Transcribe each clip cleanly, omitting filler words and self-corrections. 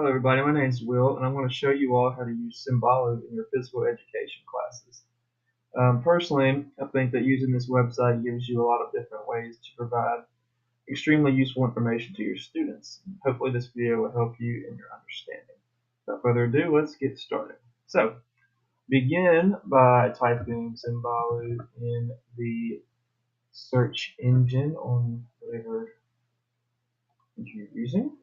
Hello everybody, my name is Will and I'm going to show you all how to use Symbaloo in your physical education classes. Personally, I think that using this website gives you a lot of different ways to provide extremely useful information to your students. Hopefully this video will help you in your understanding. Without further ado, let's get started. So, begin by typing Symbaloo in the search engine on whatever you're using.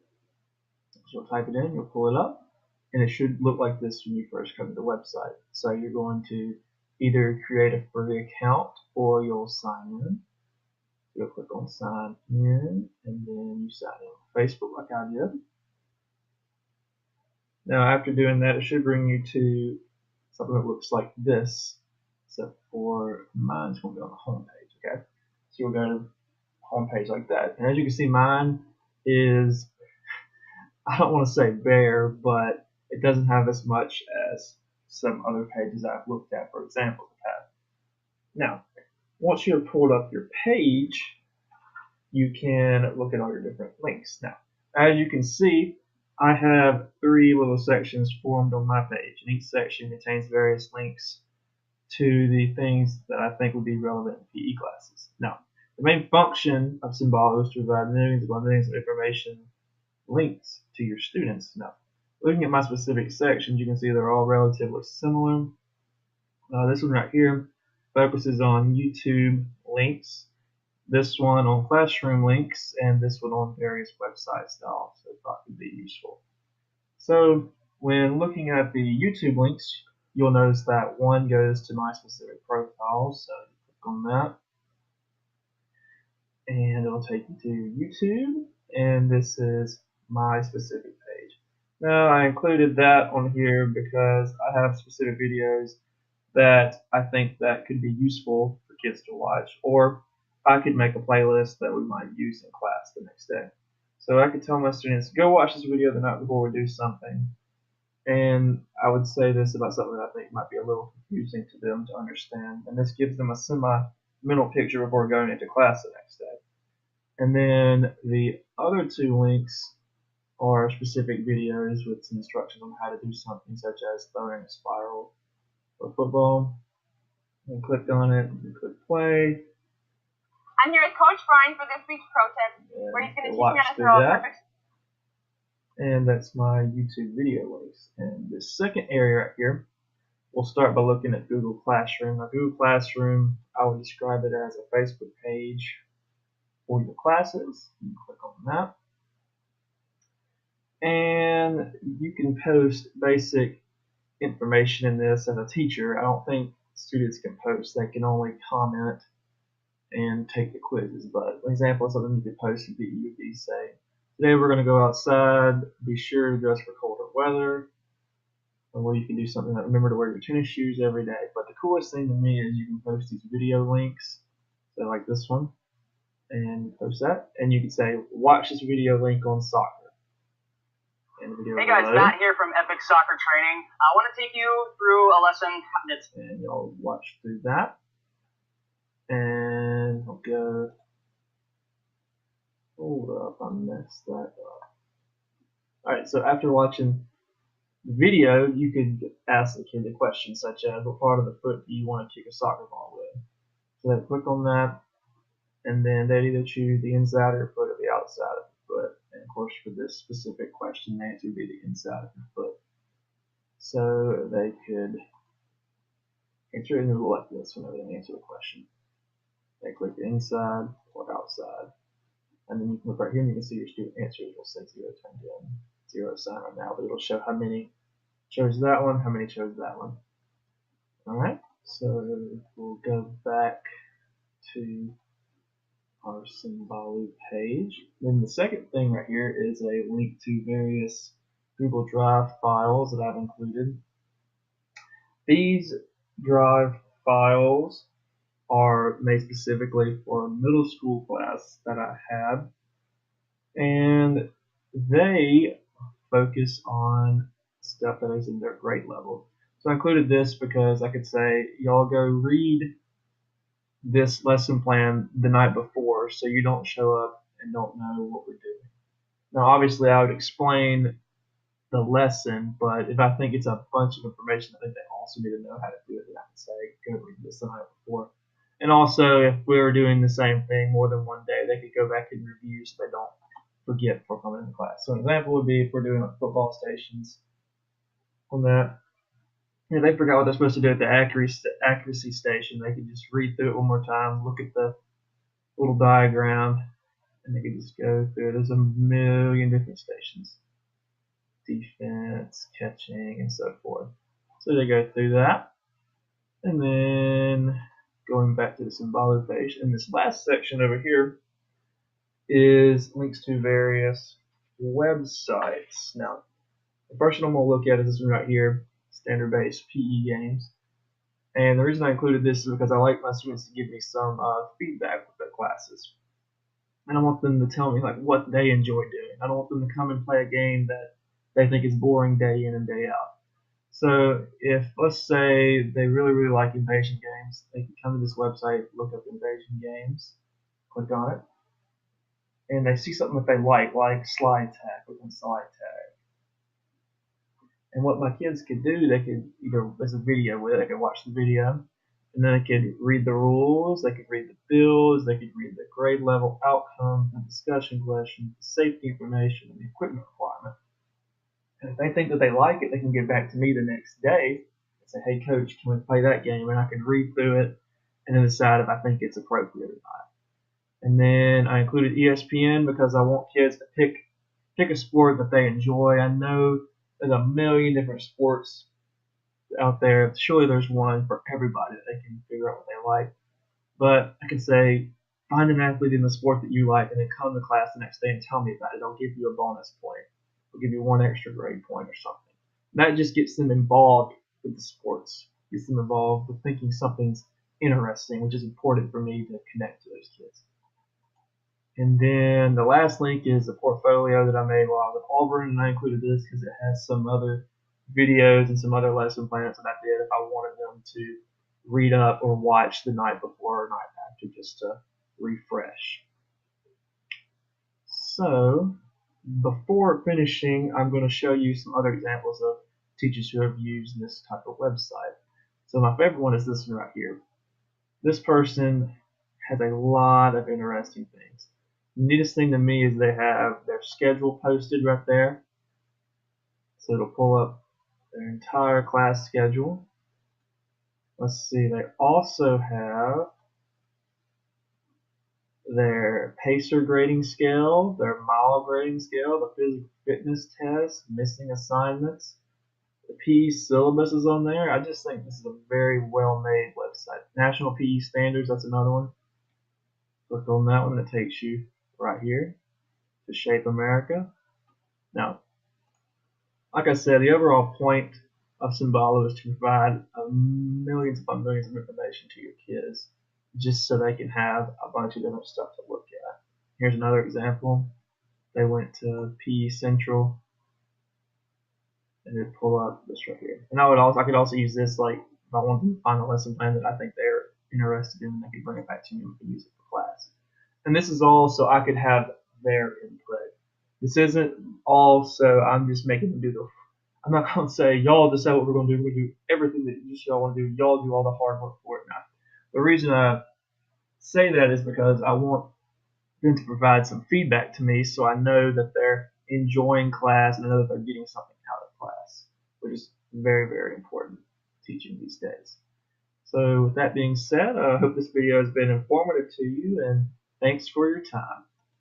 So you'll type it in, you'll pull it up, and it should look like this when you first come to the website. So you're going to either create a free account or you'll sign in. You'll click on sign in and then you sign in on Facebook like I did. Now after doing that, it should bring you to something that looks like this, except for mine's going to be on the home page. Okay, so you'll go to the home page like that, and as you can see, mine is, I don't want to say bare, but it doesn't have as much as some other pages I've looked at, for example, have. Now, once you have pulled up your page, you can look at all your different links. Now, as you can see, I have 3 little sections formed on my page, and each section contains various links to the things that I think would be relevant in PE classes. Now, the main function of Symbaloo is to provide millions of information links to your students. Now, looking at my specific sections, you can see they're all relatively similar. This one right here focuses on YouTube links, this one on classroom links, and this one on various websites that I also thought could be useful. So when looking at the YouTube links, you'll notice that one goes to my specific profile, so you click on that and it'll take you to YouTube, and this is my specific page. Now I included that on here because I have specific videos that I think that could be useful for kids to watch, or I could make a playlist that we might use in class the next day. So I could tell my students, go watch this video the night before we do something, and I would say this about something that I think might be a little confusing to them to understand, and this gives them a semi-mental picture before going into class the next day. And then the other 2 links are specific videos with some instructions on how to do something, such as throwing a spiral for football. And click on it and click play. I'm here with Coach Brian for this week's pro tip, where he's going to teach me how to throw a perfect. And that's my YouTube video links. And this second area right here, we'll start by looking at Google Classroom. Now, Google Classroom, I would describe it as a Facebook page for your classes. You click on that. And you can post basic information in this as a teacher. I don't think students can post. They can only comment and take the quizzes. But an example of something you could post would be say, today we're going to go outside. Be sure to dress for colder weather. Or you can do something like remember to wear your tennis shoes every day. But the coolest thing to me is you can post these video links. So like this one. And post that. And you can say, watch this video link on soccer. Hey guys, Matt here from Epic Soccer Training. I want to take you through a lesson that's... And you'll watch through that. And I'll go... Hold up, I messed that up. Alright, so after watching the video, you could ask the kid a question such as, what part of the foot do you want to kick a soccer ball with? So they click on that, and then they'd either choose the inside of your foot or the outside of the foot. And of course, for this specific question, the answer would be the inside of your foot. So they could answer it in the like this whenever they answer the question. They click the inside or outside. And then you can look right here and you can see your student answers. It'll say 0 turned in, 0 sign right now, but it'll show how many chose that one, how many chose that one. Alright, so we'll go back to our Symbaloo page. Then the second thing right here is a link to various Google Drive files that I've included. These Drive files are made specifically for a middle school class that I have, and they focus on stuff that is in their grade level. So I included this because I could say, y'all go read this lesson plan the night before so you don't show up and don't know what we're doing. Now obviously I would explain the lesson, but if I think it's a bunch of information, I think they also need to know how to do it. Then I can say, go read this the night before. And also, if we were doing the same thing more than one day, they could go back and review so they don't forget before coming into class. So an example would be if we're doing like football stations on that. If they forgot what they're supposed to do at the accuracy station, they could just read through it one more time, look at the little diagram, and they could just go through it. There's a million different stations. Defense, catching, and so forth. So they go through that. And then going back to the Symbaloo page, and this last section over here is links to various websites. Now, the first one I'm going to look at is this one right here, standard-based PE games. And the reason I included this is because I like my students to give me some feedback with their classes. And I want them to tell me like what they enjoy doing. I don't want them to come and play a game that they think is boring day in and day out. So if, let's say, they really like invasion games, they can come to this website, look up invasion games, click on it, and they see something that they like slide tag, click on slide tag. And what my kids could do, they could either, there's a video with it, they could watch the video, and then they could read the rules, they could read the builds, they could read the grade level outcome, the discussion questions, the safety information, and the equipment requirement. And if they think that they like it, they can get back to me the next day and say, hey coach, can we play that game? And I can read through it and then decide if I think it's appropriate or not. And then I included ESPN because I want kids to pick a sport that they enjoy. I know there's a million different sports out there. Surely there's one for everybody that they can figure out what they like. But I can say, find an athlete in the sport that you like and then come to class the next day and tell me about it. I'll give you a bonus point. I'll give you one extra grade point or something. That just gets them involved with the sports, gets them involved with thinking something's interesting, which is important for me to connect to those kids. And then the last link is a portfolio that I made while I was at Auburn, and I included this because it has some other videos and some other lesson plans that I did if I wanted them to read up or watch the night before or night after just to refresh. So before finishing, I'm going to show you some other examples of teachers who have used this type of website. So my favorite one is this one right here. This person has a lot of interesting things. The neatest thing to me is they have their schedule posted right there. So it'll pull up their entire class schedule. Let's see, they also have their pacer grading scale, their mile grading scale, the physical fitness test, missing assignments. The PE syllabus is on there. I just think this is a very well-made website. National PE Standards, that's another one. Click on that one, it takes you right here to Shape America. Now, like I said, the overall point of Symbaloo is to provide millions upon millions of information to your kids, just so they can have a bunch of different stuff to look at. Here's another example. They went to PE Central, and they pull up this right here. And I could also use this, like if I want them to find a lesson plan that I think they're interested in, they can bring it back to me and we can use it for class. And this is all so I could have their input. This isn't all so I'm just making them do the. I'm not going to say y'all decide what we're going to do. We're going to do everything that y'all want to do. Y'all do all the hard work for it. Now, the reason I say that is because I want them to provide some feedback to me so I know that they're enjoying class and I know that they're getting something out of class, which is very, very important teaching these days. So with that being said, I hope this video has been informative to you, and thanks for your time.